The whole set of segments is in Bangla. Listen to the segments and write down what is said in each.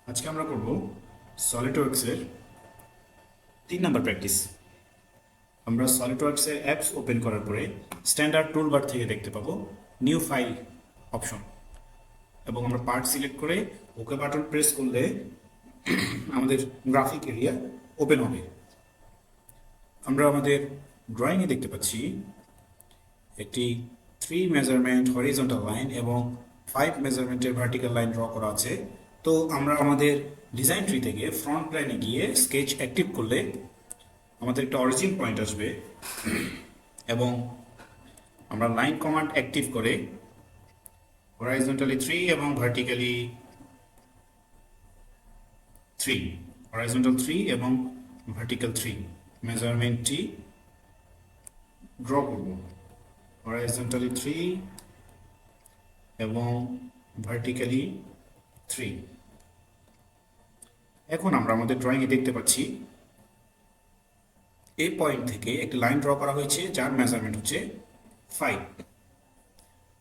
আজকে আমরা করব সলিডওয়ার্কসের 3 নাম্বার প্র্যাকটিস। আমরা সলিডওয়ার্কসের অ্যাপস ওপেন করার পরে স্ট্যান্ডার্ড টুলবার থেকে দেখতে পাবো নিউ ফাইল অপশন, এবং আমরা পার্ট সিলেক্ট করে ওকে বাটন প্রেস করলে আমাদের গ্রাফিক এরিয়া ওপেন হবে। আমরা আমাদের ড্রয়িংয়ে দেখতে পাচ্ছি একটি 3 মেজারমেন্ট হরিজন্টাল লাইন এবং 5 মেজারমেন্টের ভার্টিক্যাল লাইন ড্র করা আছে। তো আমরা আমাদের ডিজাইন ট্রি থেকে ফ্রন্ট প্ল্যানে গিয়ে স্কেচ অ্যাক্টিভ করলে আমাদের একটা অরিজিন পয়েন্ট আসবে, এবং আমরা লাইন কমান্ড অ্যাক্টিভ করে হরাইজন্টালি 3 এবং ভার্টিক্যালি 3, হরাইজন্টাল 3 এবং ভার্টিক্যাল 3 মেজারমেন্টটি ড্র করব। হরাইজন্টালি 3 এবং ভার্টিক্যালি 3। এখন আমরা আমাদের ড্রয়িংয়ে দেখতে পাচ্ছি এই পয়েন্ট থেকে একটি লাইন ড্র করা হয়েছে যার মেজারমেন্ট হচ্ছে 5।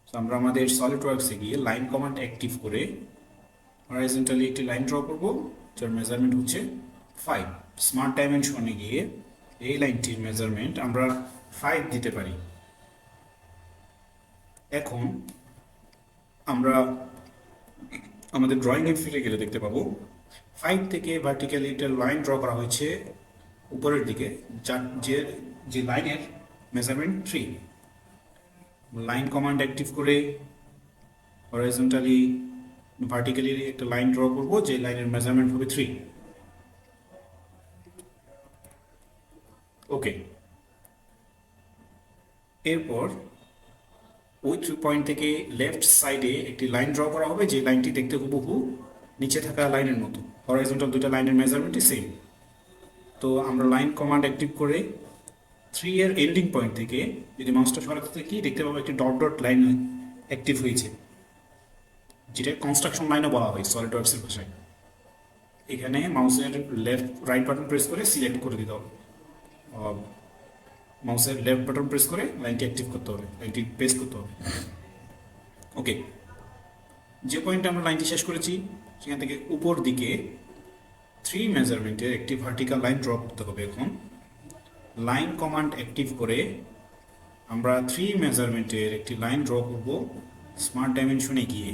তো আমরা আমাদের সলিডওয়ার্কসে গিয়ে লাইন কমান্ড অ্যাক্টিভ করে হরাইজন্টালি একটি লাইন ড্র করব যার মেজারমেন্ট হচ্ছে 5। স্মার্ট ডাইমেনশনে গিয়ে এই লাইনটির মেজারমেন্ট আমরা 5 দিতে পারি। এখন আমরা আমাদের ড্রয়িংয়ে ফিরে গেলে দেখতে পাবো 5 থেকে ভার্টিক্যালি একটা লাইন ড্র করা হয়েছে উপরের দিকে, যার যে লাইনের মেজারমেন্ট 3। লাইন কমান্ড অ্যাক্টিভ করে হরাইজন্টালি ভার্টিক্যালি একটা লাইন ড্র করব যে লাইনের মেজারমেন্ট হবে 3। ওকে, এরপর ওই 3 পয়েন্ট থেকে লেফট সাইডে একটি লাইন ড্র করা হবে যে লাইনটি দেখতে হুবহু নিচে থাকা লাইনের মতো। হরাইজন্টাল দুইটা লাইনের মেজারমেন্টই সেম। তো আমরা লাইন কমান্ড অ্যাক্টিভ করে 3 এর এন্ডিং পয়েন্ট থেকে যদি মাউসটা সরাতে থাকি দেখতে পাবো একটি ডট ডট লাইন অ্যাক্টিভ হয়েছে, যেটা কনস্ট্রাকশন লাইনও বলা হয় সলিডওয়ার্কসের ভাষায়। এখানে মাউসের লেফট রাইট বাটন প্রেস করে সিলেক্ট করে দিতে হবে, মাউসের লেফট বাটন প্রেস করে লাইনটি অ্যাক্টিভ করতে হবে, লাইনটি পেস্ট করতে হবে। ওকে, যে পয়েন্টে আমরা লাইনটি শেষ করেছি সেখান থেকে উপর দিকে 3 মেজারমেন্টের একটি ভার্টিক্যাল লাইন ড্র করতে হবে। এখন লাইন কমান্ড অ্যাক্টিভ করে আমরা 3 মেজারমেন্টের একটি লাইন ড্র করব স্মার্ট ডাইমেনশনে গিয়ে।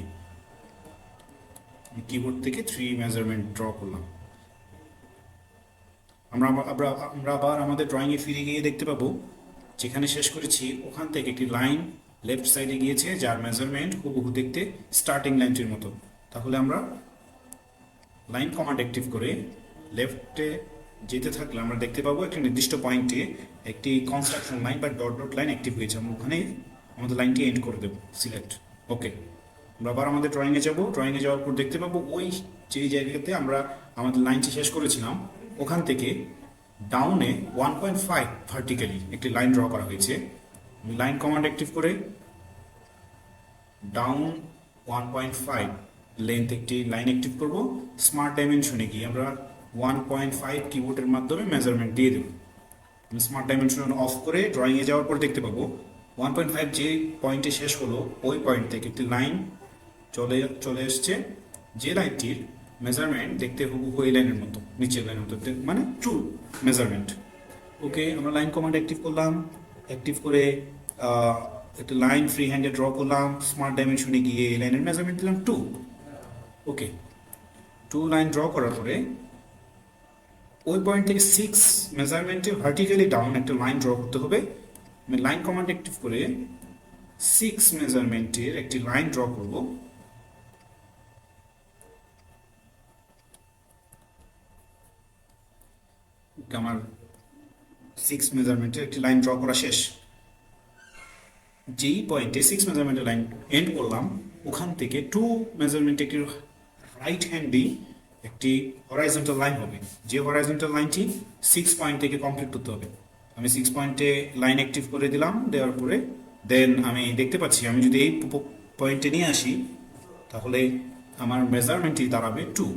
কিবোর্ড থেকে 3 মেজারমেন্ট ড্র করলাম। আমরা আবার আমাদের ড্রয়িংয়ে ফিরে গিয়ে দেখতে পাবো যেখানে শেষ করেছি ওখান থেকে একটি লাইন লেফট সাইডে গিয়েছে যার মেজারমেন্ট হুবহু দেখতে স্টার্টিং লাইনটির মতো। তাহলে আমরা লাইন কমান্ড অ্যাক্টিভ করে লেফটে যেতে থাকলে আমরা দেখতে পাবো একটা নির্দিষ্ট পয়েন্টে একটি কনস্ট্রাকশন লাইন বা ডট ডট লাইন অ্যাক্টিভ হয়েছে। আমরা ওখানে আমাদের লাইনটি এন্ড করে দেবো, সিলেক্ট। ওকে, আমরা আবার আমাদের ড্রয়িংয়ে যাব। ড্রয়িংয়ে যাওয়ার পর দেখতে পাবো ওই যে জায়গাতে আমরা আমাদের লাইনটি শেষ করেছিলাম ওখান থেকে ডাউনে 1.5 ভার্টিক্যালি একটি লাইন ড্র করা হয়েছে। লাইন কমান্ড অ্যাক্টিভ করে ডাউন 1.5 লেন্থ একটি লাইন অ্যাক্টিভ করব। স্মার্ট ডাইমেনশনে গিয়ে আমরা 1.5 কিবোর্ডের মাধ্যমে মেজারমেন্ট দিয়ে দেব। স্মার্ট ডাইমেনশন অফ করে ড্রয়িংয়ে যাওয়ার পর দেখতে পাবো 1.5 যে পয়েন্টে শেষ হলো ওই পয়েন্ট থেকে একটি লাইন চলে এসছে, যে লাইনটির মেজারমেন্ট দেখতে হুবহু এই লাইনের মতো, নিচের লাইনের মতো, মানে ট্রু মেজারমেন্ট। ওকে, আমরা লাইন কমান্ড অ্যাক্টিভ করলাম। অ্যাক্টিভ করে একটা লাইন ফ্রি হ্যান্ডে ড্র করলাম। স্মার্ট ডাইমেনশনে গিয়ে এই লাইনের মেজারমেন্ট দিলাম 2। ওকে, 2 লাইন ড্র করার পরে ওই পয়েন্ট থেকে 6 মেজারমেন্টে ভার্টিক্যালি ডাউন একটা লাইন ড্র করতে হবে। আমি লাইন কমান্ড অ্যাক্টিভ করে 6 মেজারমেন্টের একটি লাইন ড্র করব। আমার 6 মেজারমেন্টের একটি লাইন ড্র করা শেষ। যেই পয়েন্টে 6 মেজারমেন্টের লাইন এন্ড করলাম ওখান থেকে 2 মেজারমেন্টে একটি রাইট হ্যান্ডি একটি হরাইজন্টাল লাইন হবে, যে হরাইজন্টাল লাইনটি 6 পয়েন্ট থেকে কমপ্লিট করতে হবে। আমি 6 পয়েন্টে লাইন অ্যাক্টিভ করে দিলাম। দেওয়ার পরে দেন আমি দেখতে পাচ্ছি আমি যদি এই পয়েন্টে নিয়ে আসি তাহলে আমার মেজারমেন্টটি দাঁড়াবে 2।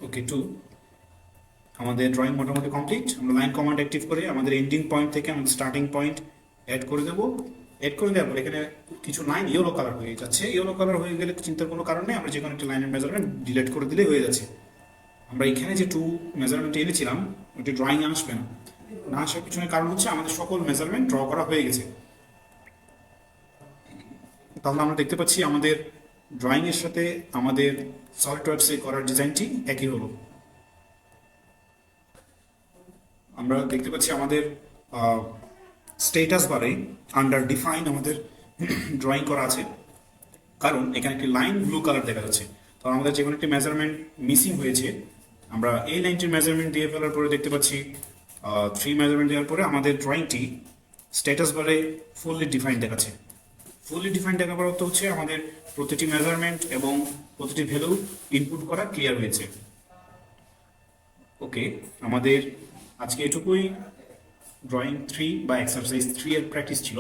ওকে, 2। আমাদের ড্রয়িং মোটামুটি কমপ্লিট। আমরা লাইন কমান্ড অ্যাক্টিভ করে আমাদের এন্ডিং পয়েন্ট থেকে আমাদের স্টার্টিং পয়েন্ট অ্যাড করে দেব। এড করে দেওয়ার পর এখানে কিছু লাইন ইয়েলো কালার হয়ে যাচ্ছে। ইয়েলো কালার হয়ে গেলে চিন্তার কোনো কারণ নেই, আমরা যে কোনো একটা লাইনের মেজারমেন্ট ডিলিট করে দিলে হয়ে যাচ্ছে। আমরা এখানে যে টু মেজারমেন্ট এনেছিলাম ওটি ড্রয়িং আসবে না, না আসার পিছনে কারণ হচ্ছে আমাদের সকল মেজারমেন্ট ড্র করা হয়ে গেছে। তাহলে আমরা দেখতে পাচ্ছি আমাদের ড্রয়িং এর সাথে আমাদের সলিডওয়ার্কসে করার ডিজাইনটি একই হলো। আমরা দেখতে পাচ্ছি আমাদের স্টেটাস বারে আন্ডার ডিফাইন আমাদের ড্রয়িং করা আছে, কারণ এখানে একটি লাইন ব্লু কালার দেখা যাচ্ছে। তো আমাদের যে কোনো একটি মেজারমেন্ট মিসিং হয়েছে, আমরা এই লাইনটির মেজারমেন্ট দিয়ে ফেলার পরে দেখতে পাচ্ছি 3 মেজারমেন্ট দেওয়ার পরে আমাদের ড্রয়িংটি স্ট্যাটাস বারে ফুললি ডিফাইন দেখাচ্ছে। ফুললি ডিফাইন দেখার অর্থ হচ্ছে আমাদের প্রতিটি মেজারমেন্ট এবং প্রতিটি ভ্যালু ইনপুট করা ক্লিয়ার হয়েছে। ওকে, আমাদের আজকে এটুকুই ড্রয়িং 3 বা এক্সারসাইজ 3 এর প্র্যাকটিস ছিল।